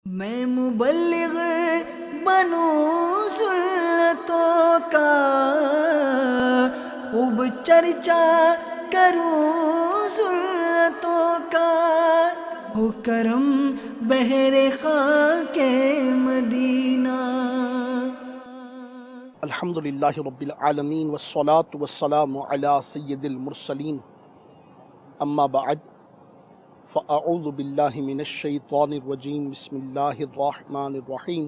میں مبلغ بنوں سنتوں کا، خوب چرچا کروں سنتوں کا، ہو کرم بہر خاک مدینہ۔ الحمدللہ رب العالمین والصلاة والسلام علی سید المرسلین، اما بعد فاعوذ باللہ من الشیطان الرجیم، بسم اللہ الرحمن الرحیم۔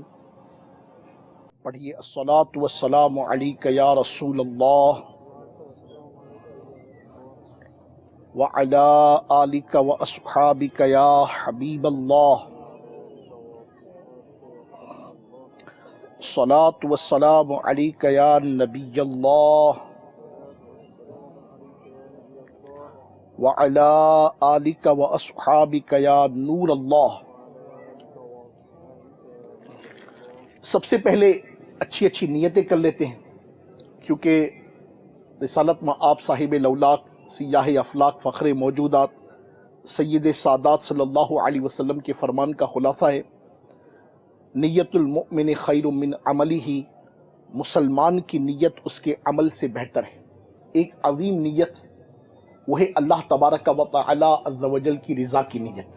پڑھیے الصلاة والسلام علیک یا رسول اللہ وعلی آلک واصحابک یا حبیب اللہ۔ الصلاة والسلام علیک یا نبی اللہ وعلی آلک واصحابک یا نور اللہ۔ سب سے پہلے اچھی نیتیں کر لیتے ہیں، کیونکہ رسالت میں آپ صاحب لولاک سیاہ افلاک فخر موجودات سید سادات صلی اللہ علیہ وسلم کے فرمان کا خلاصہ ہے، نیت المؤمن خیر من عملہ، مسلمان کی نیت اس کے عمل سے بہتر ہے۔ ایک عظیم نیت وہ ہے اللہ تبارک و تعالی عز و جل کی رضا کی نیت۔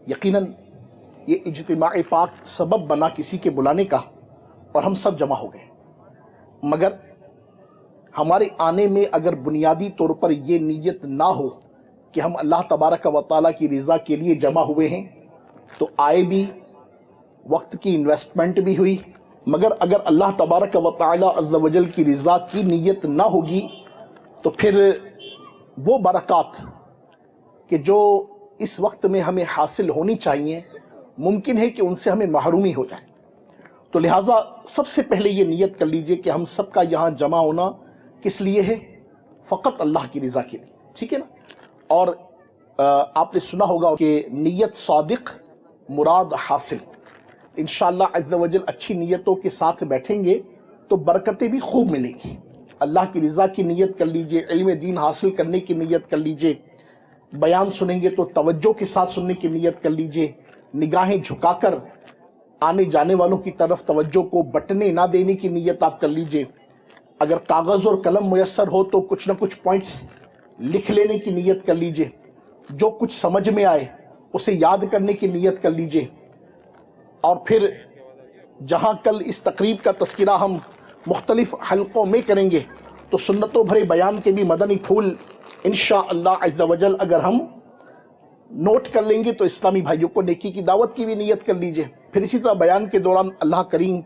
یقیناً یہ اجتماع پاک سبب بنا کسی کے بلانے کا اور ہم سب جمع ہو گئے، مگر ہمارے آنے میں اگر بنیادی طور پر یہ نیت نہ ہو کہ ہم اللہ تبارک و تعالی کی رضا کے لیے جمع ہوئے ہیں، تو آئے بھی، وقت کی انویسٹمنٹ بھی ہوئی، مگر اگر اللہ تبارک و تعالی عز و جل کی رضا کی نیت نہ ہوگی تو پھر وہ برکات کہ جو اس وقت میں ہمیں حاصل ہونی چاہیے ممکن ہے کہ ان سے ہمیں محرومی ہو جائے۔ تو لہٰذا سب سے پہلے یہ نیت کر لیجئے کہ ہم سب کا یہاں جمع ہونا کس لیے ہے؟ فقط اللہ کی رضا کے لیے، ٹھیک ہے نا؟ اور آپ نے سنا ہوگا کہ نیت صادق مراد حاصل۔ انشاءاللہ عز و جل اچھی نیتوں کے ساتھ بیٹھیں گے تو برکتیں بھی خوب ملیں گی۔ اللہ کی رضا کی نیت کر لیجئے، علم دین حاصل کرنے کی نیت کر لیجئے، بیان سنیں گے تو توجہ کے ساتھ سننے کی نیت کر لیجئے، نگاہیں جھکا کر آنے جانے والوں کی طرف توجہ کو بٹنے نہ دینے کی نیت آپ کر لیجئے، اگر کاغذ اور قلم میسر ہو تو کچھ نہ کچھ پوائنٹس لکھ لینے کی نیت کر لیجئے، جو کچھ سمجھ میں آئے اسے یاد کرنے کی نیت کر لیجئے۔ اور پھر جہاں کل اس تقریب کا تذکرہ ہم مختلف حلقوں میں کریں گے تو سنتوں بھرے بیان کے بھی مدنی پھول انشاءاللہ عز و جل اگر ہم نوٹ کر لیں گے تو اسلامی بھائیوں کو نیکی کی دعوت کی بھی نیت کر لیجئے۔ پھر اسی طرح بیان کے دوران اللہ کریم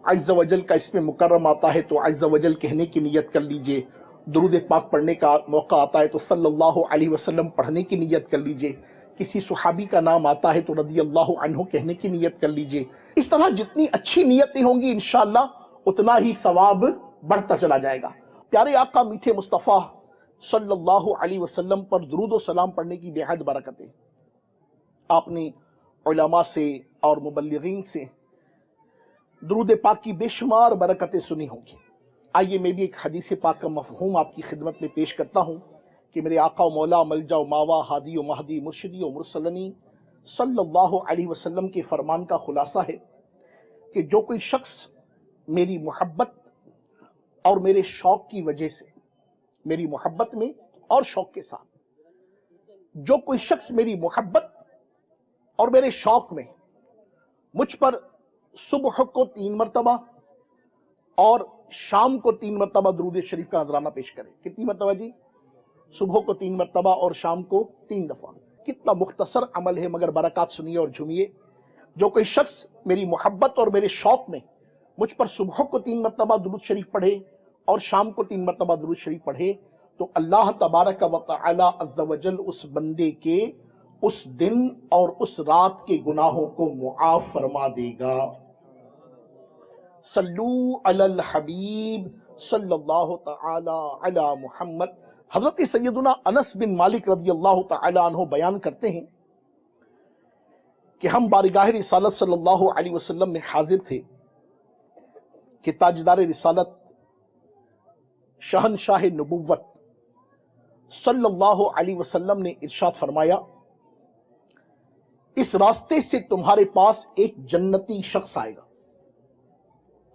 عز و جل کا اسم مکرم آتا ہے تو عز و جل کہنے کی نیت کر لیجئے، درود پاک پڑھنے کا موقع آتا ہے تو صلی اللہ علیہ وسلم پڑھنے کی نیت کر لیجئے، کسی صحابی کا نام آتا ہے تو رضی اللہ عنہ کہنے کی نیت کر لیجئے۔ اس طرح جتنی اچھی نیتیں ہوں گی انشاءاللہ اتنا ہی ثواب بڑھتا چلا جائے گا۔ پیارے آقا میٹھے مصطفیٰ صلی اللہ علیہ وسلم پر درود و سلام پڑھنے کی بے حد برکتیں آپ نے علماء سے اور مبلغین سے درود پاک کی بے شمار برکتیں سنی ہوں گی۔ آئیے میں بھی ایک حدیث پاک کا مفہوم آپ کی خدمت میں پیش کرتا ہوں کہ میرے آقا و مولا ملجا و ماوا ہادی و مہدی مرشدی و مرسلنی صلی اللہ علیہ وسلم کے فرمان کا خلاصہ ہے کہ جو کوئی شخص میری محبت اور میرے شوق کی وجہ سے، میری محبت میں اور شوق کے ساتھ، جو کوئی شخص میری محبت اور میرے شوق میں مجھ پر صبح کو 3 مرتبہ اور شام کو 3 مرتبہ درود شریف کا نذرانہ پیش کرے۔ کتنی مرتبہ جی؟ صبح کو 3 مرتبہ اور شام کو 3 دفعہ۔ کتنا مختصر عمل ہے، مگر برکات سنیے اور جھومیے۔ جو کوئی شخص میری محبت اور میرے شوق میں مجھ پر صبح کو 3 مرتبہ درود شریف پڑھے اور شام کو 3 مرتبہ درود شریف پڑھے تو اللہ تبارک و تعالی عز و جل اس بندے کے اس دن اور اس رات کے گناہوں کو معاف فرما دے گا۔ صلو علی الحبیب صلی اللہ تعالی علی محمد۔ حضرت سیدنا انس بن مالک رضی اللہ تعالی عنہ بیان کرتے ہیں کہ ہم بارگاہ رسالت صلی اللہ علیہ وسلم میں حاضر تھے کہ تاجدار رسالت شہنشاہ نبوت صلی اللہ علیہ وسلم نے ارشاد فرمایا اس راستے سے تمہارے پاس ایک جنتی شخص آئے گا.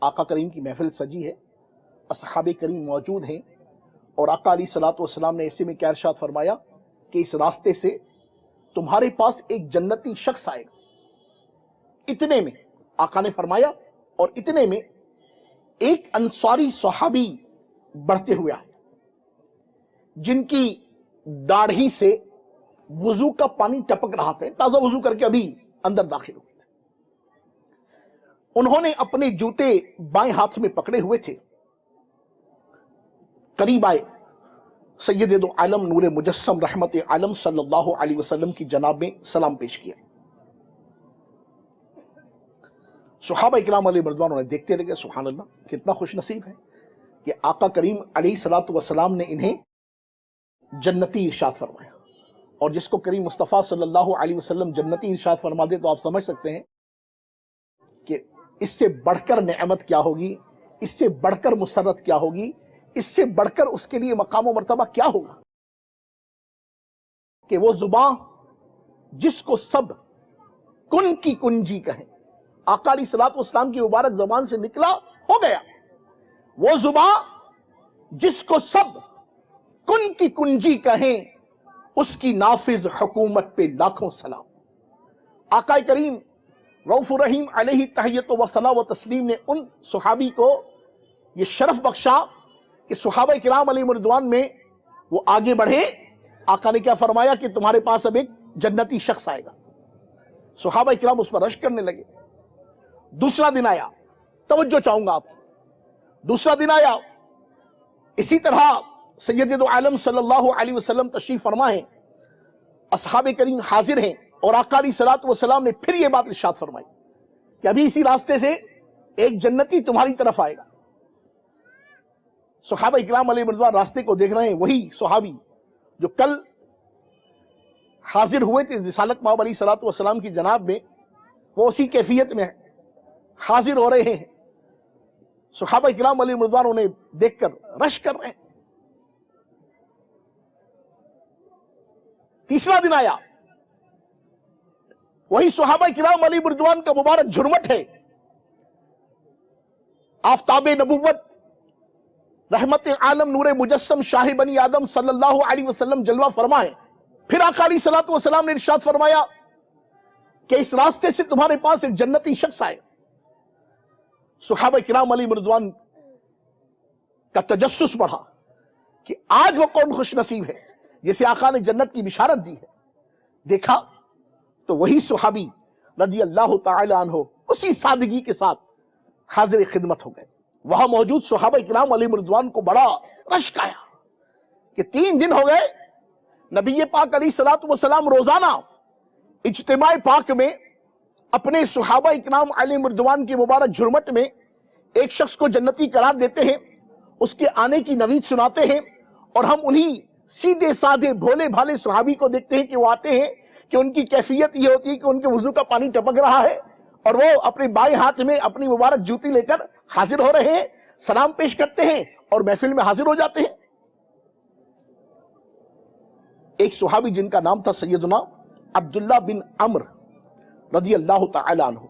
آقا کریم کی محفل سجی ہے، اصحاب کریم موجود ہیں، اور آقا علیہ الصلوۃ والسلام نے ایسے میں کیا ارشاد فرمایا کہ اس راستے سے تمہارے پاس ایک جنتی شخص آئے گا. اتنے میں آقا نے فرمایا، اور اتنے میں ایک انصاری صحابی بڑھتے ہوئے آئے جن کی داڑھی سے وضو کا پانی ٹپک رہا تھا، تازہ وضو کر کے ابھی اندر داخل ہوئے تھے. انہوں نے اپنے جوتے بائیں ہاتھ میں پکڑے ہوئے تھے. قریب آئے، سید دو عالم نور مجسم رحمت عالم صلی اللہ علیہ وسلم کی جناب میں سلام پیش کیا. صحابہ کرام علیہ رضوان انہیں دیکھتے رہ گئے. سبحان اللہ، کتنا خوش نصیب ہے کہ آقا کریم علیہ الصلوۃ والسلام نے انہیں جنتی ارشاد فرمایا. اور جس کو کریم مصطفیٰ صلی اللہ علیہ وسلم جنتی ارشاد فرما دے تو آپ سمجھ سکتے ہیں کہ اس سے بڑھ کر نعمت کیا ہوگی، اس سے بڑھ کر مسرت کیا ہوگی، اس سے بڑھ کر اس کے لیے مقام و مرتبہ کیا ہوگا کہ وہ زباں جس کو سب کن کی کنجی کہیں. آقا علیہ الصلوۃ والسلام کی مبارک زبان سے نکلا، ہو گیا. وہ زباں جس کو سب کن کی کنجی کہیں، اس کی نافذ حکومت پہ لاکھوں سلام. آقا کریم رؤوف الرحیم علیہ تحیت و ثنا و تسلیم نے ان صحابی کو یہ شرف بخشا کہ صحابہ کرام علیہ رضوان میں وہ آگے بڑھے. آقا نے کیا فرمایا کہ تمہارے پاس اب ایک جنتی شخص آئے گا. صحابہ کرام اس پر رشک کرنے لگے. دوسرا دن آیا، توجہ چاہوں گا آپ کی. دوسرا دن آیا، اسی طرح سید دو عالم صلی اللہ علیہ وسلم تشریف فرما ہیں، اصحاب کریم حاضر ہیں، اور آقا علیہ الصلوۃ والسلام نے پھر یہ بات ارشاد فرمائی کہ ابھی اسی راستے سے ایک جنتی تمہاری طرف آئے گا. صحابہ کرام علیہ رضوان راستے کو دیکھ رہے ہیں. وہی صحابی جو کل حاضر ہوئے تھے رسالت مآب علیہ الصلوۃ والسلام کی جناب میں، وہ اسی کیفیت میں حاضر ہو رہے ہیں. صحابہ کرام علیہ رضوان انہیں دیکھ کر رش کر رہے ہیں. تیسرا دن آیا، وہی صحابہ کرام علیہ رضوان کا مبارک جھرمٹ ہے، آفتاب نبوت رحمت عالم نور مجسم شاہ بنی آدم صلی اللہ علیہ وسلم جلوہ فرما ہے. پھر آقا علیہ الصلوۃ والسلام نے ارشاد فرمایا کہ اس راستے سے تمہارے پاس ایک جنتی شخص آئے. صحابہ کرام علیہ رضوان کا تجسس بڑھا کہ آج وہ کون خوش نصیب ہے جسے آقا نے جنت کی بشارت دی ہے. دیکھا تو وہی صحابی رضی اللہ تعالی عنہ اسی سادگی کے ساتھ حاضر خدمت ہو گئے. وہاں موجود صحابہ کرام علیہ رضوان کو بڑا رشک آیا کہ 3 دن ہو گئے نبی پاک علیہ الصلوۃ والسلام روزانہ اجتماع پاک میں اپنے صحابہ کرام علیہ رضوان کے مبارک جھرمٹ میں ایک شخص کو جنتی قرار دیتے ہیں، اس کے آنے کی نوید سناتے ہیں، اور ہم انہی سیدھے سادھے بھولے بھالے صحابی کو دیکھتے ہیں کہ وہ آتے ہیں کہ ان کی کیفیت یہ ہوتی ہے کہ ان کے وضو کا پانی ٹپک رہا ہے اور وہ اپنے بائیں ہاتھ میں اپنی مبارک جوتی لے کر حاضر ہو رہے ہیں، سلام پیش کرتے ہیں اور محفل میں حاضر ہو جاتے ہیں. ایک صحابی جن کا نام تھا سیدنا عبداللہ بن عمر رضی اللہ تعالی عنہ،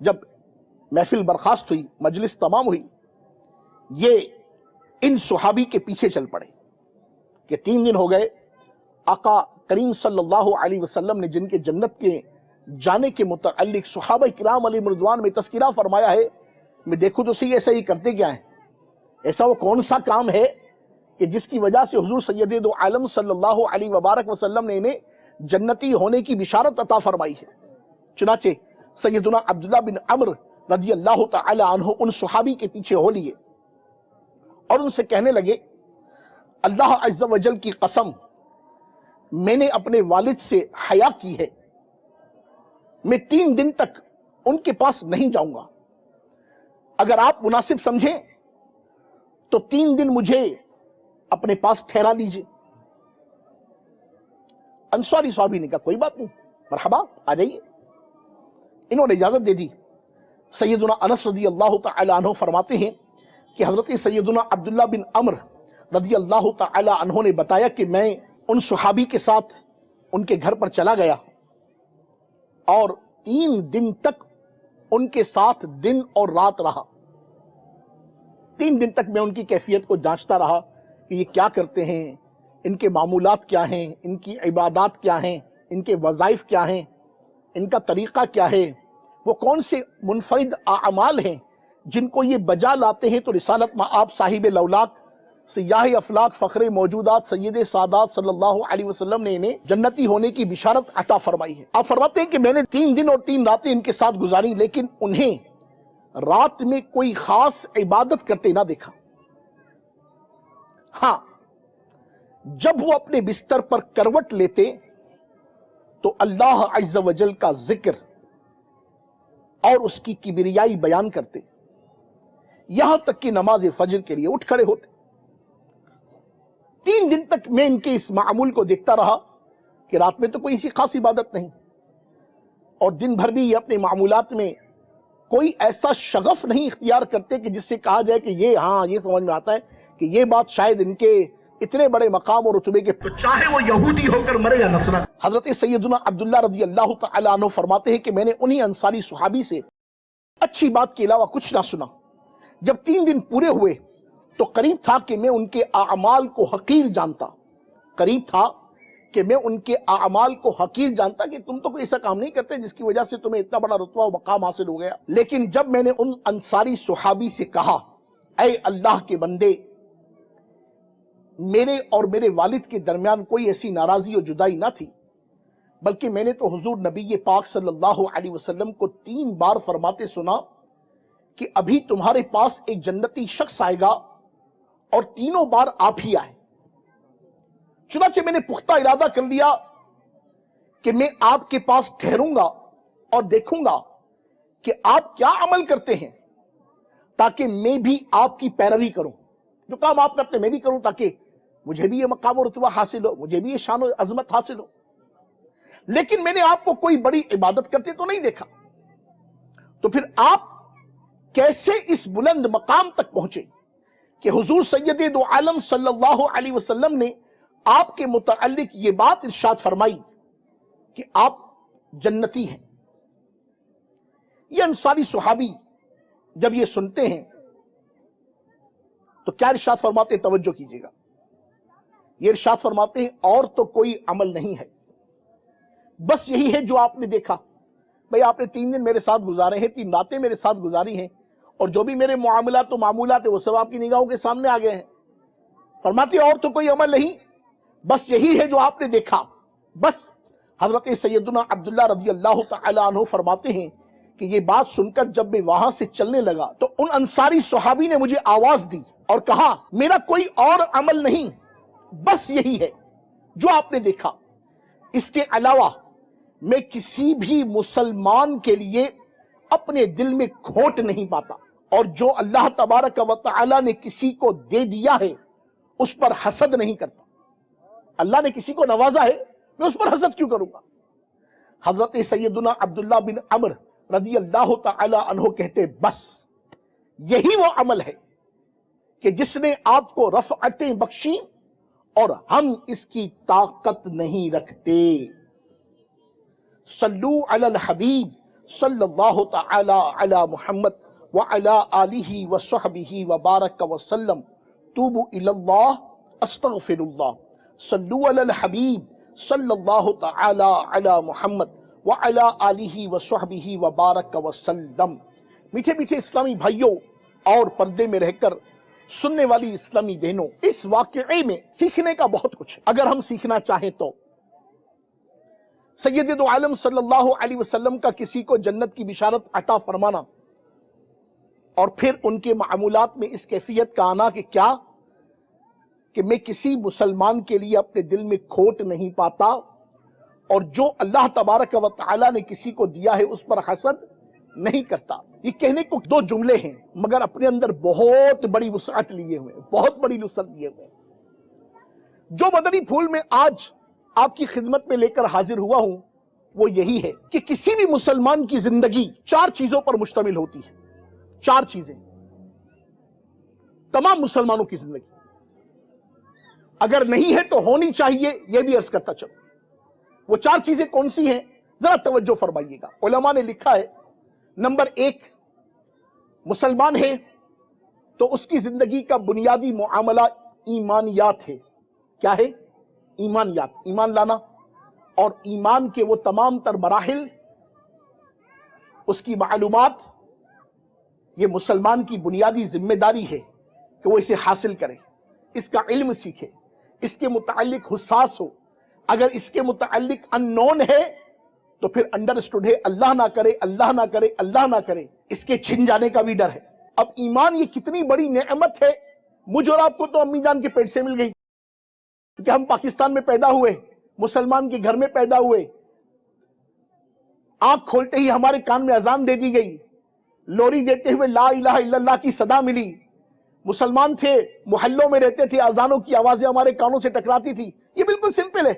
جب محفل برخاست ہوئی، مجلس تمام ہوئی، یہ ان صحابی کے پیچھے چل پڑے کہ 3 دن ہو گئے آقا کریم صلی اللہ علیہ وسلم نے جن کے جنت کے جانے کے متعلق صحابہ کرام علیہ رضوان میں تذکرہ فرمایا ہے، میں دیکھوں تو صحیح ایسا ہی کرتے کیا ہیں؟ ایسا وہ کون سا کام ہے کہ جس کی وجہ سے حضور سید دو عالم صلی اللہ علیہ وبارک وسلم نے انہیں جنتی ہونے کی بشارت عطا فرمائی ہے؟ چنانچہ سیدنا عبداللہ بن عمر رضی اللہ تعالی عنہ ان صحابی کے پیچھے ہو لیے اور ان سے کہنے لگے، اللہ عز و جل کی قسم، میں نے اپنے والد سے حیا کی ہے، میں 3 دن تک ان کے پاس نہیں جاؤں گا. اگر آپ مناسب سمجھیں تو 3 دن مجھے اپنے پاس ٹھہرا لیجئے. انصاری صحابی نے کہا کوئی بات نہیں، مرحبا، آ جائیے. انہوں نے اجازت دے دی. سیدنا انس رضی اللہ تعالی عنہ فرماتے ہیں کہ حضرت سیدنا عبداللہ بن عمر رضی اللہ تعالی عنہ نے بتایا کہ میں ان صحابی کے ساتھ ان کے گھر پر چلا گیا اور 3 دن تک ان کے ساتھ دن اور رات رہا. 3 دن تک میں ان کی کیفیت کو جانچتا رہا کہ یہ کیا کرتے ہیں، ان کے معمولات کیا ہیں، ان کی عبادات کیا ہیں، ان کے وظائف کیا ہیں، ان کا طریقہ کیا ہے، وہ کون سے منفرد اعمال ہیں جن کو یہ بجا لاتے ہیں تو رسالت مآب صاحب لولاک سیاہ افلاک فخر موجودات سید سادات صلی اللہ علیہ وسلم نے انہیں جنتی ہونے کی بشارت عطا فرمائی ہے. آپ فرماتے ہیں کہ میں نے 3 دن اور 3 راتیں ان کے ساتھ گزاری، لیکن انہیں رات میں کوئی خاص عبادت کرتے نہ دیکھا. ہاں، جب وہ اپنے بستر پر کروٹ لیتے تو اللہ عز و جل کا ذکر اور اس کی کبریائی بیان کرتے، یہاں تک کہ نماز فجر کے لیے اٹھ کھڑے ہوتے. 3 دن تک میں ان کے اس معمول کو دیکھتا رہا کہ رات میں تو کوئی ایسی خاص عبادت نہیں، اور دن بھر بھی یہ اپنے معمولات میں کوئی ایسا شغف نہیں اختیار کرتے کہ جس سے کہا جائے کہ یہ سمجھ میں آتا ہے کہ یہ بات شاید ان کے اتنے بڑے مقام اور رتبے کے، چاہے وہ یہودی ہو کر مرے یا نصرانی. حضرت سیدنا عبداللہ رضی اللہ تعالیٰ عنہ فرماتے ہیں کہ میں نے انہی انصاری صحابی سے اچھی بات کے علاوہ کچھ نہ سنا. جب 3 دن پورے ہوئے تو قریب تھا کہ میں ان کے اعمال کو حقیر جانتا، کہ تم تو کوئی ایسا کام نہیں کرتے جس کی وجہ سے تمہیں اتنا بڑا رتبہ و مقام حاصل ہو گیا. لیکن جب میں نے ان انصاری صحابی سے کہا، اے اللہ کے بندے، میرے اور میرے والد کے درمیان کوئی ایسی ناراضی اور جدائی نہ تھی، بلکہ میں نے تو حضور نبی پاک صلی اللہ علیہ وسلم کو 3 بار فرماتے سنا کہ ابھی تمہارے پاس ایک جنتی شخص آئے گا، اور تینوں بار آپ ہی آئے. چنانچہ میں نے پختہ ارادہ کر لیا کہ میں آپ کے پاس ٹھہروں گا اور دیکھوں گا کہ آپ کیا عمل کرتے ہیں، تاکہ میں بھی آپ کی پیروی کروں. جو کام آپ کرتے میں بھی کروں، تاکہ مجھے بھی یہ مقام و رتبہ حاصل ہو، مجھے بھی یہ شان و عظمت حاصل ہو. لیکن میں نے آپ کو کوئی بڑی عبادت کرتے تو نہیں دیکھا، تو پھر آپ کیسے اس بلند مقام تک پہنچے کہ حضور سید دو عالم صلی اللہ علیہ وسلم نے آپ کے متعلق یہ بات ارشاد فرمائی کہ آپ جنتی ہیں. یہ انصاری صحابی جب یہ سنتے ہیں تو کیا ارشاد فرماتے ہیں؟ توجہ کیجئے گا. یہ ارشاد فرماتے ہیں، اور تو کوئی عمل نہیں ہے، بس یہی ہے جو آپ نے دیکھا. بھئی آپ نے 3 دن میرے ساتھ گزارے ہیں، 3 راتیں میرے ساتھ گزاری ہیں، اور جو بھی میرے معاملات و معمولات ہیں وہ سب آپ کی نگاہوں کے سامنے آ گئے ہیں. فرماتے ہیں اور تو کوئی عمل نہیں، بس یہی ہے جو آپ نے دیکھا. بس حضرت سیدنا عبداللہ رضی اللہ تعالیٰ عنہ فرماتے ہیں کہ یہ بات سن کر جب میں وہاں سے چلنے لگا تو ان انصاری صحابی نے مجھے آواز دی اور کہا، میرا کوئی اور عمل نہیں، بس یہی ہے جو آپ نے دیکھا. اس کے علاوہ میں کسی بھی مسلمان کے لیے اپنے دل میں کھوٹ نہیں پاتا، اور جو اللہ تبارک و تعالی نے کسی کو دے دیا ہے اس پر حسد نہیں کرتا. اللہ نے کسی کو نوازا ہے، میں اس پر حسد کیوں کروں گا. حضرت سیدنا عبداللہ بن عمر رضی اللہ تعالی عنہ کہتے، بس یہی وہ عمل ہے کہ جس نے آپ کو رفعتیں بخشیں اور ہم اس کی طاقت نہیں رکھتے. صلو علی الحبیب صلی اللہ تعالی علی محمد وعلی آلہ وصحبہ وبارک وسلم. توبوا الی اللہ استغفر اللہ. صلو علی الحبیب صلی اللہ تعالی علی محمد وعلی آلہ وصحبہ وبارک وسلم. میٹھے میٹھے اسلامی بھائیوں اور پردے میں رہ کر سننے والی اسلامی بہنوں، اس واقعے میں سیکھنے کا بہت کچھ ہے اگر ہم سیکھنا چاہیں تو. سید دو عالم صلی اللہ علیہ وسلم کا کسی کو جنت کی بشارت عطا فرمانا، اور پھر ان کے معمولات میں اس کیفیت کا آنا کہ کیا، کہ میں کسی مسلمان کے لیے اپنے دل میں کھوٹ نہیں پاتا، اور جو اللہ تبارک و تعالی نے کسی کو دیا ہے اس پر حسد نہیں کرتا. یہ کہنے کو 2 جملے ہیں مگر اپنے اندر بہت بڑی وسعت لیے ہوئے، بہت بڑی وسعت لیے ہوئے. جو مدنی پھول میں آج آپ کی خدمت میں لے کر حاضر ہوا ہوں وہ یہی ہے کہ کسی بھی مسلمان کی زندگی 4 چیزوں پر مشتمل ہوتی ہے. 4 چیزیں تمام مسلمانوں کی زندگی، اگر نہیں ہے تو ہونی چاہیے، یہ بھی عرض کرتا چلو. وہ 4 چیزیں کون سی ہیں ذرا توجہ فرمائیے گا. علماء نے لکھا ہے نمبر 1 مسلمان ہے تو اس کی زندگی کا بنیادی معاملہ ایمانیات ہے. کیا ہے؟ ایمانیات، ایمان لانا، اور ایمان کے وہ تمام تر مراحل، اس کی معلومات. یہ مسلمان کی بنیادی ذمہ داری ہے کہ وہ اسے حاصل کرے، اس کا علم سیکھے، اس کے متعلق حساس ہو. اگر اس کے متعلق ان نون ہے تو پھر انڈرسٹوڈ ہے، اللہ نہ کرے، اللہ نہ کرے، اللہ نہ کرے، اس کے چھن جانے کا بھی ڈر ہے. اب ایمان یہ کتنی بڑی نعمت ہے، مجھ اور آپ کو تو امی جان کے پیٹ سے مل گئی، کیونکہ ہم پاکستان میں پیدا ہوئے، مسلمان کے گھر میں پیدا ہوئے. آنکھ کھولتے ہی ہمارے کان میں اذان دے دی گئی، لوری دیتے ہوئے لا الہ الا اللہ کی صدا ملی. مسلمان تھے، محلوں میں رہتے تھے، اذانوں کی آوازیں ہمارے کانوں سے ٹکراتی تھی. یہ بالکل سمپل ہے،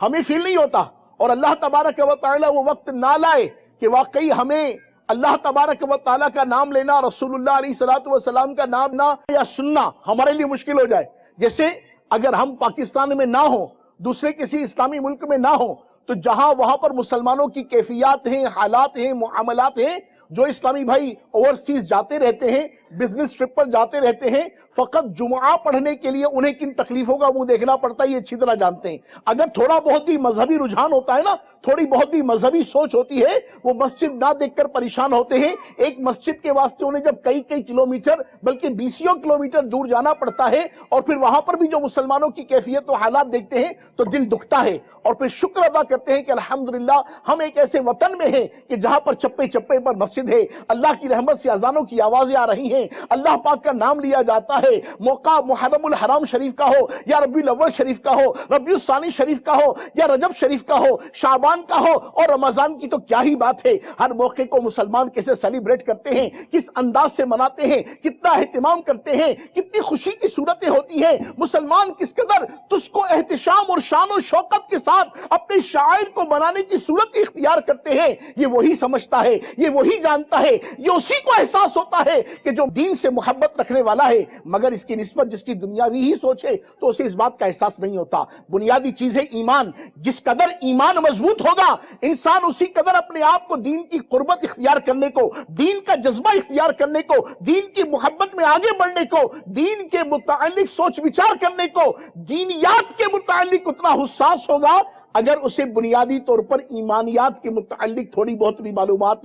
ہمیں فیل نہیں ہوتا. اور اللہ تبارک و تعالی وہ وقت نہ لائے کہ واقعی ہمیں اللہ تبارک و تعالی کا نام لینا، رسول اللہ علیہ الصلوۃ والسلام کا نام نہ یا سننا ہمارے لیے مشکل ہو جائے. جیسے اگر ہم پاکستان میں نہ ہوں، دوسرے کسی اسلامی ملک میں نہ ہوں، تو جہاں وہاں پر مسلمانوں کی کیفیات ہیں، حالات ہیں، معاملات ہیں، جو اسلامی بھائی اوورسیز جاتے رہتے ہیں، بزنس ٹرپ پر جاتے رہتے ہیں، فقط جمعہ پڑھنے کے لیے انہیں کن تکلیفوں کا منہ دیکھنا پڑتا ہے یہ اچھی طرح جانتے ہیں. اگر تھوڑا بہت ہی مذہبی رجحان ہوتا ہے نا، تھوڑی بہت ہی مذہبی سوچ ہوتی ہے، وہ مسجد نہ دیکھ کر پریشان ہوتے ہیں. ایک مسجد کے واسطے انہیں جب کئی کلومیٹر بلکہ 20 کلومیٹر دور جانا پڑتا ہے، اور پھر وہاں پر بھی جو مسلمانوں کی کیفیت و حالات دیکھتے ہیں تو دل دکھتا ہے. اور پھر شکر ادا کرتے ہیں کہ الحمدللہ ہم ایک ایسے وطن میں ہیں کہ جہاں پر چپے چپے پر مسجد ہے، اللہ کی رحمت سے اذانوں کی آوازیں آ رہی ہیں، اللہ پاک کا نام لیا جاتا ہے. موقع محرم الحرام شریف کا ہو، یا ربیع الاول شریف کا ہو، ربیع الثانی شریف کا ہو، یا رجب شریف کا ہو، شعبان کا ہو، اور رمضان کی تو کیا ہی بات ہے. ہر موقع کو مسلمان کیسے سیلیبریٹ کرتے ہیں، کس انداز سے مناتے ہیں، کتنا اہتمام کرتے ہیں، کتنی خوشی کی صورتیں ہوتی ہیں. مسلمان کس قدر تس کو احتشام اور شان و شوقت کے ساتھ اپنے شاعر کو بنانے کی صورت اختیار کرتے ہیں، یہ وہی سمجھتا ہے، یہ وہی جانتا ہے، یہ اسی کو احساس ہوتا ہے کہ جو دین سے محبت رکھنے والا ہے. مگر اس کی نسبت جس کی دنیاوی ہی سوچ ہے تو اسے اس بات کا احساس نہیں ہوتا. بنیادی چیز ہے ایمان. جس قدر ایمان مضبوط ہوگا، انسان اسی قدر اپنے آپ کو دین کی قربت اختیار کرنے کو، دین کا جذبہ اختیار کرنے کو، دین کی محبت میں آگے بڑھنے کو، دین کے متعلق سوچ وچار کرنے کو، دینیات کے متعلق اتنا حساس ہوگا اگر اسے بنیادی طور پر ایمانیات کے متعلق تھوڑی بہت بھی معلومات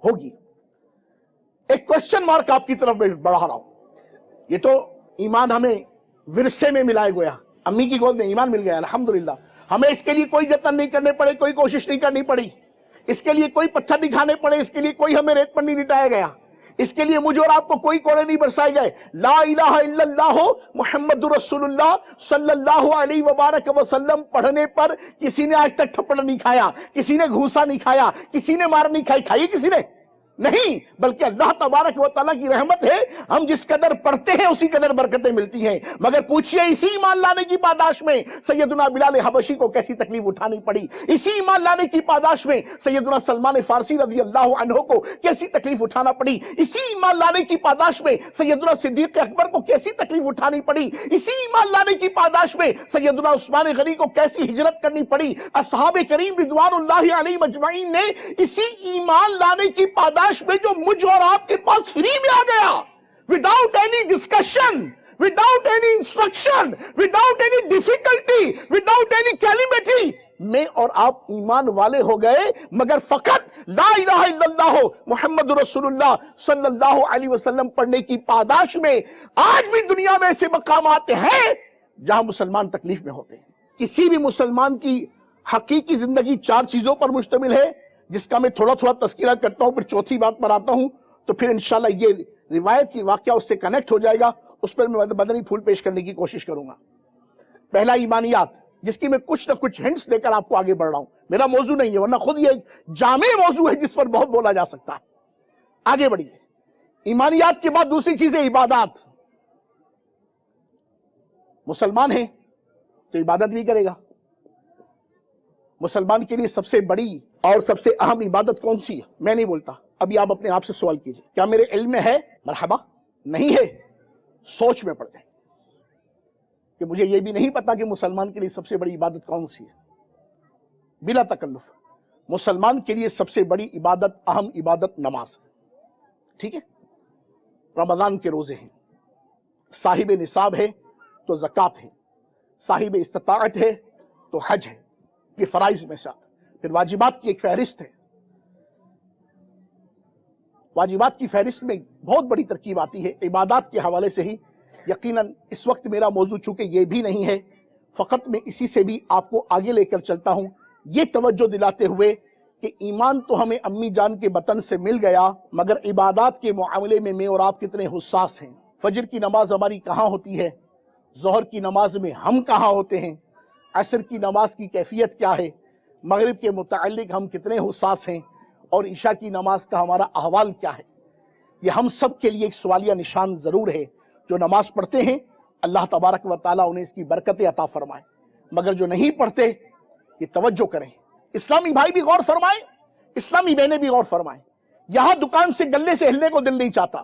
ہوگی. ایک کوشچن مارک آپ کی طرف بڑھا رہا ہوں. یہ تو ایمان ہمیں ورثے میں ملائے گویا، امی کی گود میں ایمان مل گیا الحمدللہ. ہمیں اس کے لیے کوئی جتن نہیں کرنے پڑے، کوئی کوشش نہیں کرنی پڑی، اس کے لیے کوئی پتھر نہیں کھانے پڑے، اس کے لیے کوئی ہمیں ریت پر نہیں لٹایا گیا، اس کے لیے مجھے اور آپ کو کوئی کوڑے نہیں برسائے گئے. لا الہ الا اللہ محمد رسول اللہ صلی اللہ علیہ وبارک وسلم پڑھنے پر کسی نے آج تک تھپڑ نہیں کھایا، کسی نے گھوسا نہیں کھایا، کسی نے مار نہیں کھائی. کھائی کسی نے؟ نہیں. بلکہ اللہ تبارک و تعالیٰ کی رحمت ہے، ہم جس قدر پڑھتے ہیں اسی قدر برکتیں ملتی ہیں. مگر پوچھئے اسی ایمان لانے کی پاداش میں سیدنا بلال حبشی کو کیسی تکلیف اٹھانی پڑی، اسی ایمان لانے کی پاداش میں سیدنا سلمان فارسی رضی اللہ عنہ کو کیسی تکلیف اٹھانا پڑی، اسی ایمان لانے کی پاداش میں سیدنا صدیق اکبر کو کیسی تکلیف اٹھانی پڑی، اسی ایمان لانے کی پاداش میں سیدنا عثمان غنی کو کیسی ہجرت کرنی پڑی. اصحاب کریم رضوان اللہ علیہ مجمعین نے اسی ایمان لانے کی پاداش میں جو مجھ اور آپ کے پاس فری میں آ گیا، without any discussion, without any instruction, without any difficulty, without any calamity، میں اور آپ ایمان والے ہو گئے. مگر فقط لا الہ الا اللہ محمد رسول اللہ صلی اللہ علیہ وسلم پڑھنے کی پاداش میں آج بھی دنیا میں ایسے مقامات ہیں جہاں مسلمان تکلیف میں ہوتے ہیں. کسی بھی مسلمان کی حقیقی زندگی 4 چیزوں پر مشتمل ہے، جس کا میں تھوڑا تذکرہ کرتا ہوں، پھر چوتھی بات پر آتا ہوں، تو پھر انشاءاللہ یہ روایت یہ واقعہ اس سے کنیکٹ ہو جائے گا، اس پر میں مدنی پھول پیش کرنے کی کوشش کروں گا. پہلا ایمانیات، جس کی میں کچھ نہ کچھ ہنٹس دے کر آپ کو آگے بڑھ رہا ہوں. میرا موضوع نہیں ہے، ورنہ خود یہ ایک جامع موضوع ہے جس پر بہت بولا جا سکتا ہے. آگے بڑھیے. ایمانیات کے بعد دوسری چیز ہے عبادات. مسلمان ہیں تو عبادت بھی کرے گا. مسلمان کے لیے سب سے بڑی اور سب سے اہم عبادت کون سی ہے؟ میں نہیں بولتا، ابھی آپ اپنے آپ سے سوال کیجئے. کیا میرے علم میں ہے؟ مرحبا. نہیں ہے، سوچ میں پڑ جائیں کہ مجھے یہ بھی نہیں پتا کہ مسلمان کے لیے سب سے بڑی عبادت کون سی ہے. بلا تکلف مسلمان کے لیے سب سے بڑی عبادت، اہم عبادت نماز ہے، ٹھیک ہے؟ رمضان کے روزے ہیں، صاحب نصاب ہے تو زکوٰۃ ہے، صاحب استطاعت ہے تو حج ہے، یہ فرائض میں سے آتا ہے۔ پھر واجبات کی ایک فہرست ہے، واجبات کی فہرست میں بہت بڑی ترکیب آتی ہے عبادات کے حوالے سے ہی۔ یقیناً اس وقت میرا موضوع چونکہ یہ بھی نہیں ہے، فقط میں اسی سے بھی آپ کو آگے لے کر چلتا ہوں، یہ توجہ دلاتے ہوئے کہ ایمان تو ہمیں امی جان کے بطن سے مل گیا، مگر عبادات کے معاملے میں اور آپ کتنے حساس ہیں۔ فجر کی نماز ہماری کہاں ہوتی ہے، ظہر کی نماز میں ہم کہاں ہوتے ہیں، عصر کی نماز کی کیفیت کیا ہے، مغرب کے متعلق ہم کتنے حساس ہیں، اور عشاء کی نماز کا ہمارا احوال کیا ہے۔ یہ ہم سب کے لیے ایک سوالیہ نشان ضرور ہے۔ جو نماز پڑھتے ہیں اللہ تبارک و تعالیٰ انہیں اس کی برکتیں عطا فرمائے، مگر جو نہیں پڑھتے یہ توجہ کریں۔ اسلامی بھائی بھی غور فرمائیں، اسلامی بہنیں بھی غور فرمائیں۔ یہاں دکان سے گلے سے ہلنے کو دل نہیں چاہتا،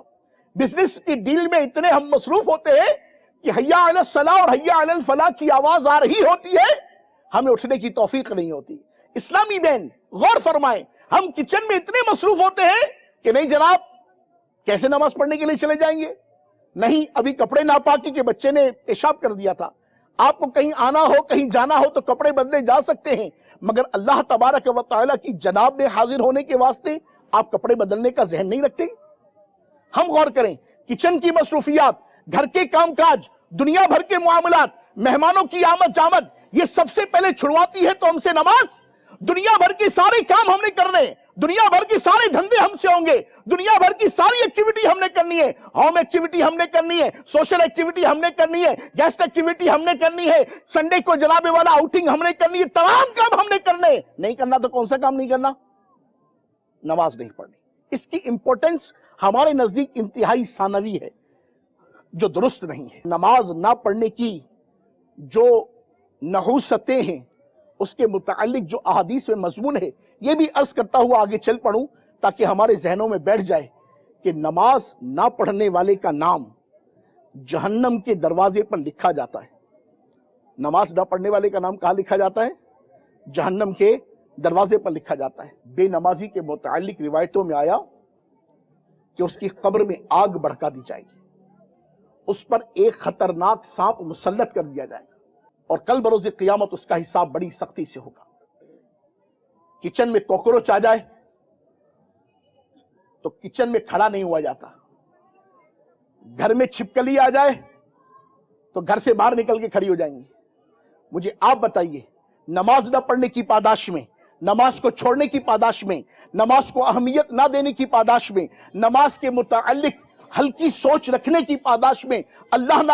بزنس کی ڈیل میں اتنے ہم مصروف ہوتے ہیں کہ حیا علی الصلاۃ اور حیا علی الفلاح کی آواز آ رہی ہوتی ہے، ہمیں اٹھنے کی توفیق نہیں ہوتی۔ اسلامی بہن غور فرمائیں، ہم کچن میں اتنے مصروف ہوتے ہیں کہ نہیں جناب کیسے نماز پڑھنے کے لیے چلے جائیں گے، نہیں ابھی کپڑے ناپاکی کے بچے نے پیشاب کر دیا تھا، آپ کو کہیں آنا ہو کہیں جانا ہو تو کپڑے بدلے جا سکتے ہیں، مگر اللہ تبارک و تعالیٰ کی جناب میں حاضر ہونے کے واسطے آپ کپڑے بدلنے کا ذہن نہیں رکھتے۔ ہم غور کریں، کچن کی مصروفیات، گھر کے کام کاج، دنیا بھر کے معاملات، مہمانوں کی آمد جامد، یہ سب سے پہلے چھڑواتی ہے تو ہم سے نماز۔ دنیا بھر کے سارے کام ہم نے کرنے، دنیا بھر کے سارے دھندے ہم سے ہوں گے، دنیا بھر کی ساری ایکٹیویٹی ہم نے کرنی ہے، ہوم ایکٹیویٹی ہم نے کرنی ہے، سوشل ایکٹیویٹی ہم نے کرنی ہے، گیسٹ ایکٹیویٹی ہم نے کرنی ہے، سنڈے کو جناب والا آؤٹنگ ہم نے کرنی ہے، تمام کام ہم نے کرنے۔ نہیں کرنا تو کون سا کام نہیں کرنا؟ نماز نہیں پڑھنی۔ اس کی امپورٹنس ہمارے نزدیک انتہائی ثانوی ہے، جو درست نہیں ہے۔ نماز نہ پڑھنے کی جو نحوستیں ہیں، اس کے متعلق جو احادیث میں مضمون ہے، یہ بھی عرض کرتا ہوا آگے چل پڑوں تاکہ ہمارے ذہنوں میں بیٹھ جائے کہ نماز نہ پڑھنے والے کا نام جہنم کے دروازے پر لکھا جاتا ہے۔ نماز نہ پڑھنے والے کا نام کہاں لکھا جاتا ہے؟ جہنم کے دروازے پر لکھا جاتا ہے۔ بے نمازی کے متعلق روایتوں میں آیا کہ اس کی قبر میں آگ بھڑکا دی جائے گی، اس پر ایک خطرناک سانپ مسلط کر دیا جائے گا، اور کل بروز قیامت اس کا حساب بڑی سختی سے ہوگا۔ کچن میں کوکروچ آ جائے تو کچن میں کھڑا نہیں ہوا جاتا، گھر میں چھپکلی آ جائے تو گھر سے باہر نکل کے کھڑی ہو جائیں گی۔ مجھے آپ بتائیے، نماز نہ پڑھنے کی پاداش میں، نماز کو چھوڑنے کی پاداش میں، نماز کو اہمیت نہ دینے کی پاداش میں، نماز کے متعلق ہلکی سوچ رکھنے کی پاداش میں، اللہ نہ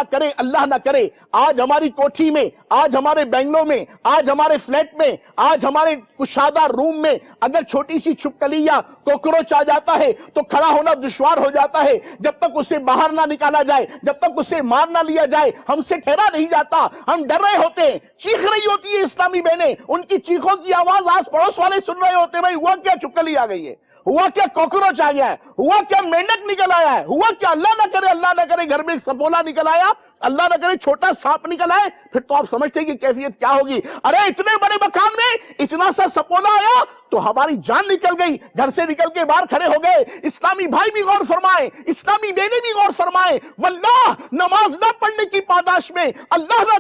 کرے آج ہماری کوٹھی میں، آج ہمارے بنگلوں میں، آج ہمارے فلیٹ میں، آج ہمارے کشادہ روم میں اگر چھوٹی سی چھپکلی یا کوکروچ آ جاتا ہے تو کھڑا ہونا دشوار ہو جاتا ہے۔ جب تک اسے باہر نہ نکالا جائے، جب تک اسے مار نہ لیا جائے، ہم سے ٹھہرا نہیں جاتا، ہم ڈر رہے ہوتے ہیں۔ چیخ رہی ہوتی ہے اسلامی بہنیں، ان کی چیخوں کی آواز آس پڑوس والے سن رہے ہوتے ہیں، بھائی ہوا کیا، چھپکلی آ گئی ہے، ہوا کیا کوکروچ آ گیا ہے، ہوا کیا مینڈک نکل آیا ہے، ہوا کیا اللہ نہ کرے گھر میں سپولا نکل آیا، اللہ نہ کرے چھوٹا سانپ نکل آئے، پھر تو آپ سمجھتے ہیں کہ کیفیت کیا ہوگی۔ ارے اتنے بڑے مکان میں اتنا سا سپولا آیا تو ہماری جان نکل گئی، گھر سے نکل کے باہر کھڑے ہو گئے۔ اسلامی بھائی بھی غور فرمائیں، اسلامی بہنیں بھی غور فرمائیں، واللہ نماز نہ پڑھنے کی پاداش میں اللہ نہ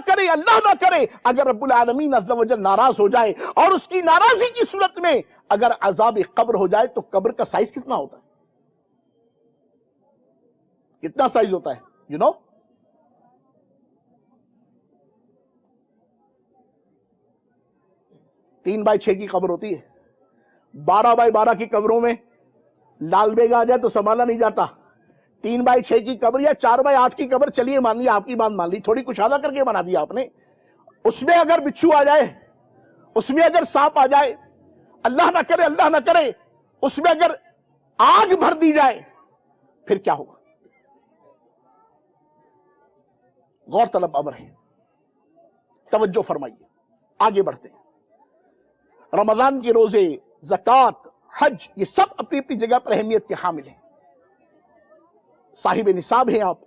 کرے اگر رب العالمین عز و جل ناراض ہو جائے، اور اس کی ناراضی کی صورت میں اگر عذاب قبر ہو جائے تو قبر کا سائز کتنا ہوتا ہے؟ کتنا سائز ہوتا ہے یو نو؟ تین بائی 6 کی قبر ہوتی ہے، 12 بائی 12 کی قبروں میں لال بیگ آ جائے تو سنبھالا نہیں جاتا۔ 3 بائی 6 کی قبر یا 4 بائی 8 کی قبر، چلیے مان لی آپ کی بات مان لی، تھوڑی کشادہ کر کے بنا دیا آپ نے، اس میں اگر بچھو آ جائے، اس میں اگر سانپ آ جائے، اللہ نہ کرے اس میں اگر آگ بھر دی جائے، پھر کیا ہوگا؟ غور طلب امر ہے، توجہ فرمائیے، آگے بڑھتے ہیں۔ رمضان کے روزے، زکوٰۃ، حج، یہ سب اپنی اپنی جگہ پر اہمیت کے حامل ہیں۔ صاحب نصاب ہیں آپ،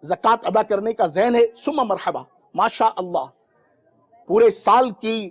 زکوٰۃ ادا کرنے کا ذہن ہے، ثم مرحبا، ماشاء اللہ، پورے سال کی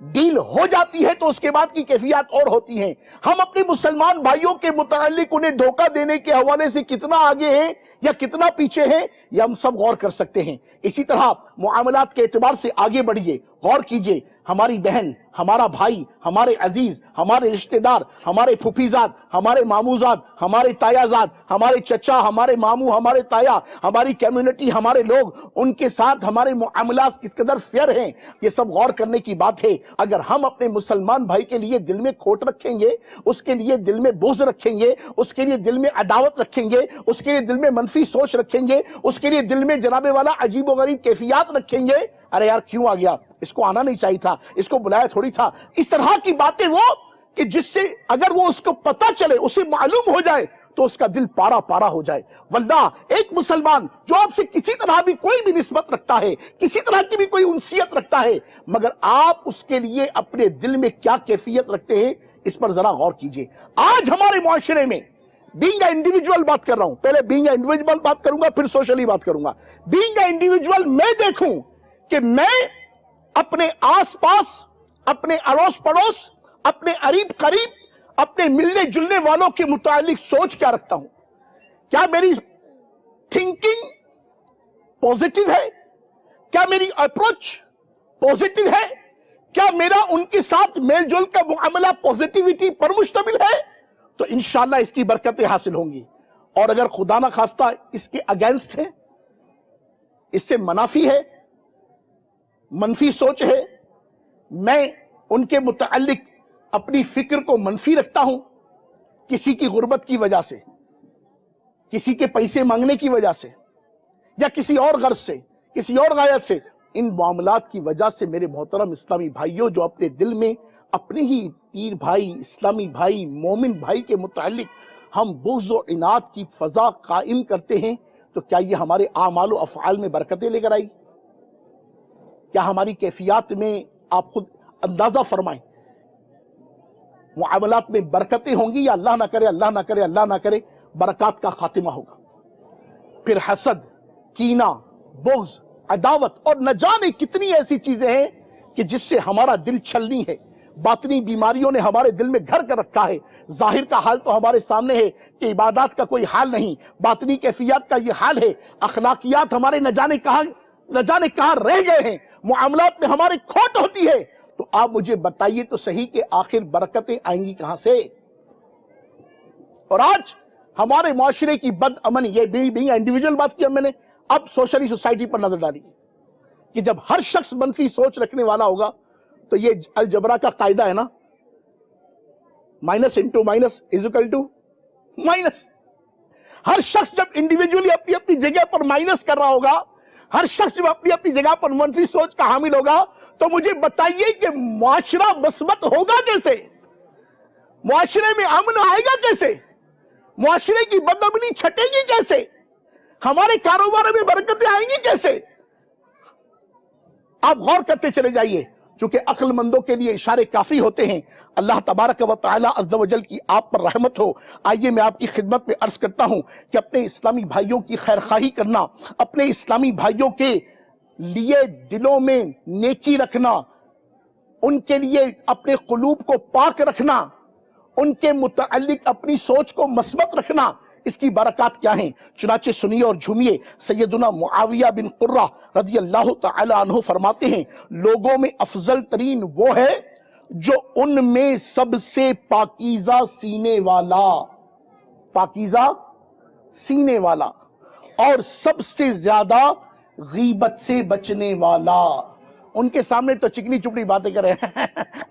ڈیل ہو جاتی ہے تو اس کے بعد کی کیفیات اور ہوتی ہیں. ہم اپنے مسلمان بھائیوں کے متعلق انہیں دھوکہ دینے کے حوالے سے کتنا آگے ہیں یا کتنا پیچھے ہیں یہ ہم سب غور کر سکتے ہیں. اسی طرح معاملات کے اعتبار سے آگے بڑھیے, غور کیجئے. ہماری بہن, ہمارا بھائی, ہمارے عزیز, ہمارے رشتہ دار, ہمارے پھوپھیزاد, ہمارے ماموزاد, ہمارے تایازاد, ہمارے چچا, ہمارے ماموں, ہمارے تایا, ہماری کمیونٹی, ہمارے لوگ, ان کے ساتھ ہمارے معاملات کس قدر فیئر ہیں, یہ سب غور کرنے کی بات ہے. اگر ہم اپنے مسلمان بھائی کے لیے دل میں کھوٹ رکھیں گے, اس کے لیے دل میں بغض رکھیں گے, اس کے لیے دل میں عداوت رکھیں گے, اس کے لیے دل میں منفی سوچ رکھیں گے, اس کے لیے دل میں جناب والا عجیب و غریب کیفیات رکھیں گے, ارے یار کیوں آ گیا, اس کو آنا نہیں چاہیے تھا, اس کو بلایا تھوڑی تھا, اس طرح کی باتیں وہ کہ جس سے اگر وہ اس کو پتہ چلے, اسے معلوم ہو جائے تو اس کا دل پارا پارا ہو جائے. واللہ ایک مسلمان جو آپ سے کسی طرح بھی کوئی بھی نسبت رکھتا ہے, کسی طرح کی بھی کوئی انسیت رکھتا ہے, مگر آپ اس کے لیے اپنے دل میں کیا کیفیت رکھتے ہیں اس پر ذرا غور کیجئے. آج ہمارے معاشرے میں بینگ اے انڈیویجول بات کر رہا ہوں, پہلے بینگ اے انڈیویجول بات کروں گا, پھر سوشلی بات کروں گا. بینگ اے انڈیویجول میں دیکھوں کہ میں اپنے آس پاس, اپنے اڑوس پڑوس, اپنے قریب قریب, اپنے ملنے جلنے والوں کے متعلق سوچ کیا رکھتا ہوں. کیا میری تھنکنگ پوزیٹو ہے؟ کیا میری اپروچ پوزیٹو ہے؟ کیا میرا ان کے ساتھ میل جول کا معاملہ پوزیٹیوٹی پر مشتمل ہے؟ تو انشاءاللہ اس کی برکتیں حاصل ہوں گی. اور اگر خدا نہ خواستہ اس کے اگینسٹ ہے, اس سے منافی ہے, منفی سوچ ہے, میں ان کے متعلق اپنی فکر کو منفی رکھتا ہوں, کسی کی غربت کی وجہ سے, کسی کے پیسے مانگنے کی وجہ سے, یا کسی اور غرض سے, کسی اور غایت سے, ان معاملات کی وجہ سے میرے محترم اسلامی بھائیوں جو اپنے دل میں اپنے ہی پیر بھائی, اسلامی بھائی, مومن بھائی کے متعلق ہم بغض و عناد کی فضا قائم کرتے ہیں, تو کیا یہ ہمارے اعمال و افعال میں برکتیں لے کر آئی؟ کیا ہماری کیفیات میں آپ خود اندازہ فرمائیں, معاملات میں برکتیں ہوں گی یا اللہ نہ کرے, اللہ نہ کرے, اللہ نہ کرے برکات کا خاتمہ ہوگا؟ پھر حسد, کینہ, بغض, عداوت اور نہ جانے کتنی ایسی چیزیں ہیں کہ جس سے ہمارا دل چھلنی ہے. باطنی بیماریوں نے ہمارے دل میں گھر کر رکھا ہے. ظاہر کا حال تو ہمارے سامنے ہے کہ عبادات کا کوئی حال نہیں, باطنی کیفیات کا یہ حال ہے. اخلاقیات ہمارے نہ جانے کہاں رہ گئے ہیں, معاملات میں ہمارے کھوٹ ہوتی ہے. تو آپ مجھے بتائیے تو صحیح کہ آخر برکتیں آئیں گی کہاں سے؟ اور آج ہمارے معاشرے کی بد امنی, یہ بینگ انڈیویجول بات کیا میں نے, اب سوشلی سوسائٹی پر نظر ڈالی کہ جب ہر شخص منفی سوچ رکھنے والا ہوگا تو یہ الجبرا کا قاعدہ ہے نا, minus into minus is equal to minus. ہر شخص جب انڈیویجولی اپنی اپنی جگہ پر مائنس کر رہا ہوگا, ہر شخص جب اپنی اپنی جگہ پر منفی سوچ کا حامل ہوگا, تو مجھے بتائیے کہ معاشرہ مثبت ہوگا کیسے؟ معاشرے میں امن آئے گا کیسے؟ معاشرے کی بد امنی چھٹے گی کیسے؟ ہمارے کاروبار میں برکتیں آئیں گی کیسے؟ آپ غور کرتے چلے جائیے, چونکہ عقل مندوں کے لیے اشارے کافی ہوتے ہیں. اللہ تبارک و تعالی عز و جل کی آپ پر رحمت ہو. آئیے میں آپ کی خدمت میں عرض کرتا ہوں کہ اپنے اسلامی بھائیوں کی خیرخواہی کرنا, اپنے اسلامی بھائیوں کے لیے دلوں میں نیکی رکھنا, ان کے لیے اپنے قلوب کو پاک رکھنا, ان کے متعلق اپنی سوچ کو مثبت رکھنا, اس کی برکات کیا ہیں؟ چنانچہ سنیے اور جھومیے. سیدنا معاویہ بن قرہ رضی اللہ تعالی عنہ فرماتے ہیں, لوگوں میں افضل ترین وہ ہے جو ان میں سب سے پاکیزہ سینے والا, پاکیزہ سینے والا, اور سب سے زیادہ غیبت سے بچنے والا. ان کے سامنے تو چکنی چپڑی باتیں کریں,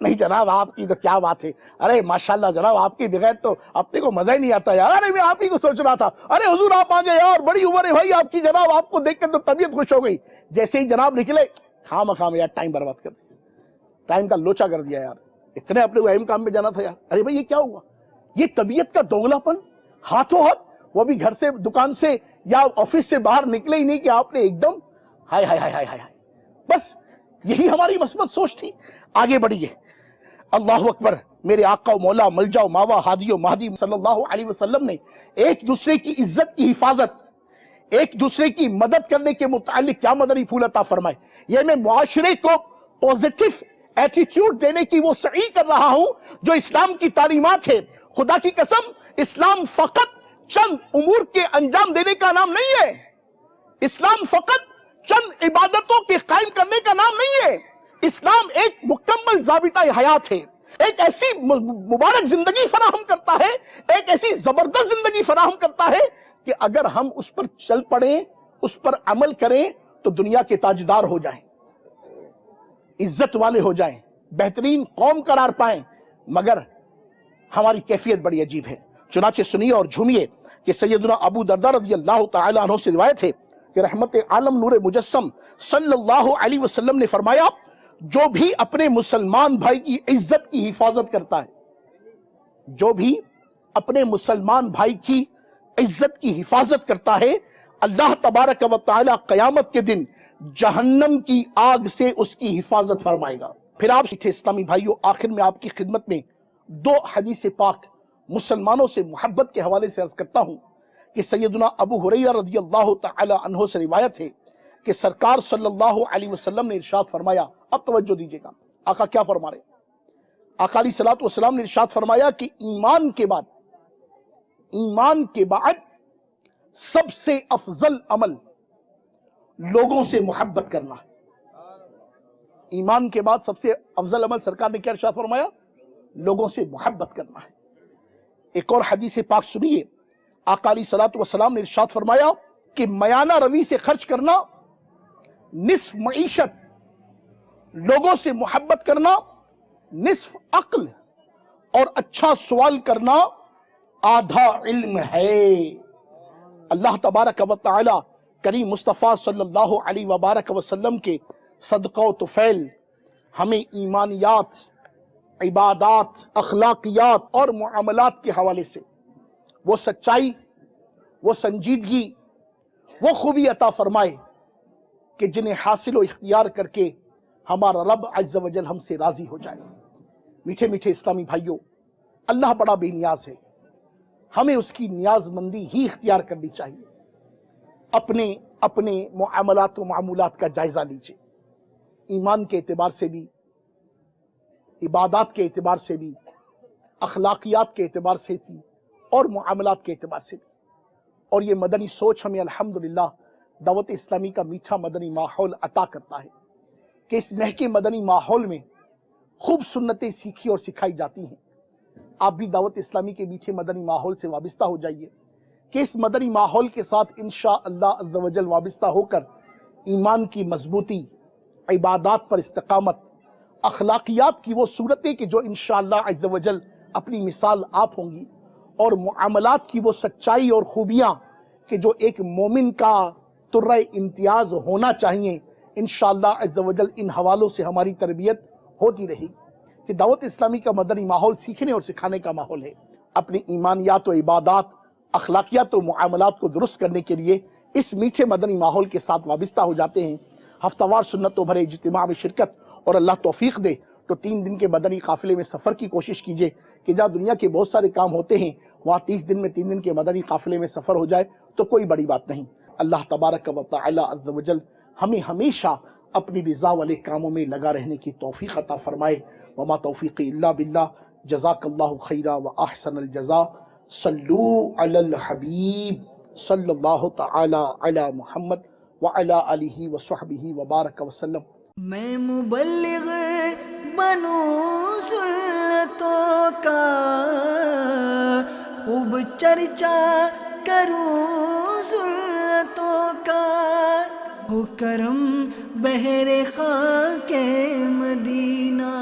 نہیں جناب آپ کی تو کیا بات ہے, ارے ماشاءاللہ جناب آپ کے بغیر تو اپنے کو مزہ ہی نہیں آتا یار, ارے میں آپ ہی کو سوچ رہا تھا, ارے حضور آپ آ گئے یار, بڑی عمر ہے بھائی آپ کی جناب, آپ کو دیکھ کر تو طبیعت خوش ہو گئی. جیسے ہی جناب نکلے, خام یار ٹائم برباد کر دیا, ٹائم کا لوچا کر دیا یار, اتنے اپنے اہم کام میں جانا تھا یار. ارے بھائی یہ کیا ہوا؟ یہ طبیعت کا دوگلا پن, ہاتھوں ہاتھ, وہ بھی گھر سے, دکان سے یا آفس سے باہر نکلے ہی نہیں کہ آپ نے ایک دم ہائے ہائے ہائے ہائے ہائے, بس یہی ہماری مثبت سوچ تھی. آگے بڑھیے. اللہ اکبر. میرے آقا و مولا ملجا و ماوا ہادی و مہدی صلی اللہ علیہ وسلم نے ایک دوسرے کی عزت کی حفاظت, ایک دوسرے کی مدد کرنے کے متعلق کیا مدنی پھول عطا فرمائے. یہ میں معاشرے کو پوزیٹو ایٹیٹیوڈ دینے کی وہ سعی کر رہا ہوں جو اسلام کی تعلیمات ہے. خدا کی قسم اسلام فقط چند امور کے انجام دینے کا نام نہیں ہے. اسلام فقط چند عبادتوں کے قائم کرنے کا نام نہیں ہے. اسلام ایک مکمل ضابطہ حیات ہے, ایک ایسی مبارک زندگی فراہم کرتا ہے, ایک ایسی زبردست زندگی فراہم کرتا ہے کہ اگر ہم اس پر چل پڑیں, اس پر عمل کریں تو دنیا کے تاجدار ہو جائیں, عزت والے ہو جائیں, بہترین قوم قرار پائیں. مگر ہماری کیفیت بڑی عجیب ہے. چنانچہ سنیے اور جھومیے کہ سیدنا ابو درداء رضی اللہ تعالی عنہ سے روایت ہے کہ رحمت عالم نور مجسم صلی اللہ علیہ وسلم نے فرمایا, جو بھی اپنے مسلمان بھائی کی عزت کی حفاظت کرتا ہے, جو بھی اپنے مسلمان بھائی کی عزت کی حفاظت کرتا ہے, اللہ تبارک و تعالی قیامت کے دن جہنم کی آگ سے اس کی حفاظت فرمائے گا. پھر آپ اسلامی بھائیوں, آخر میں آپ کی خدمت میں دو حدیث پاک مسلمانوں سے محبت کے حوالے سے عرض کرتا ہوں کہ سیدنا ابو ہریرہ رضی اللہ تعالی عنہ سے روایت ہے کہ سرکار صلی اللہ علیہ وسلم نے ارشاد فرمایا. اب توجہ دیجئے گا, آقا کیا فرما رہے؟ آقا علیہ الصلوۃ والسلام نے ارشاد فرمایا کہ ایمان کے بعد سب سے افضل عمل لوگوں سے محبت کرنا ہے. ایمان کے بعد سب سے افضل عمل سرکار نے کیا ارشاد فرمایا؟ لوگوں سے محبت کرنا ہے. ایک اور حدیث پاک سنیے, آقا علیہ الصلوۃ والسلام نے ارشاد فرمایا کہ میانہ روی سے خرچ کرنا نصف معیشت, لوگوں سے محبت کرنا نصف عقل, اور اچھا سوال کرنا آدھا علم ہے. اللہ تبارک و تعالی کریم مصطفیٰ صلی اللہ علیہ وبارک وسلم کے صدقہ و طفیل ہمیں ایمانیات, عبادات, اخلاقیات اور معاملات کے حوالے سے وہ سچائی, وہ سنجیدگی, وہ خوبی عطا فرمائے کہ جنہیں حاصل و اختیار کر کے ہمارا رب عز و جل ہم سے راضی ہو جائے. میٹھے میٹھے اسلامی بھائیوں, اللہ بڑا بے نیاز ہے, ہمیں اس کی نیاز مندی ہی اختیار کرنی چاہیے. اپنے معاملات و معمولات کا جائزہ لیجئے, ایمان کے اعتبار سے بھی, عبادات کے اعتبار سے بھی, اخلاقیات کے اعتبار سے بھی, اور معاملات کے اعتبار سے بھی. اور یہ مدنی سوچ ہمیں الحمدللہ دعوت اسلامی کا میٹھا مدنی ماحول عطا کرتا ہے کہ اس مہکے مدنی ماحول میں خوب سنتیں سیکھی اور سکھائی جاتی ہیں. آپ بھی دعوت اسلامی کے میٹھے مدنی ماحول سے وابستہ ہو جائیے کہ اس مدنی ماحول کے ساتھ انشاءاللہ عز و جل وابستہ ہو کر ایمان کی مضبوطی, عبادات پر استقامت, اخلاقیات کی وہ صورتیں کہ جو انشاءاللہ عز و جل اپنی مثال آپ ہوں گی, اور معاملات کی وہ سچائی اور خوبیاں کہ جو ایک مومن کا ترہ امتیاز ہونا چاہیے, انشاءاللہ عز و جل ان حوالوں سے ہماری تربیت ہوتی رہے گی. کہ دعوت اسلامی کا مدنی ماحول سیکھنے اور سکھانے کا ماحول ہے. اپنی ایمانیات و عبادات, اخلاقیات و معاملات کو درست کرنے کے لیے اس میٹھے مدنی ماحول کے ساتھ وابستہ ہو جاتے ہیں. ہفتہ وار سنتوں بھرے اجتماع میں شرکت, اور اللہ توفیق دے تو 3 دن کے مدنی قافلے میں سفر کی کوشش کیجئے کہ جہاں دنیا کے بہت سارے کام ہوتے ہیں وہاں 30 دن میں 3 دن کے مدنی قافلے میں سفر ہو جائے تو کوئی بڑی بات نہیں. اللہ تبارک و تعالی عز و جل ہمیں ہمیشہ اپنی رضا والے کاموں میں لگا رہنے کی توفیق عطا فرمائے. وما توفیقی الا باللہ. جزاک اللہ خیرا و احسن الجزا. صلو علی الحبیب صلی اللہ تعالی علی محمد وعلی آلہ وصحبہ وبارک وسلم. میں مبلغ بنوں سنتوں کا, خوب چرچا کروں سنتوں کا, ہو کرم بہر خاک مدینہ.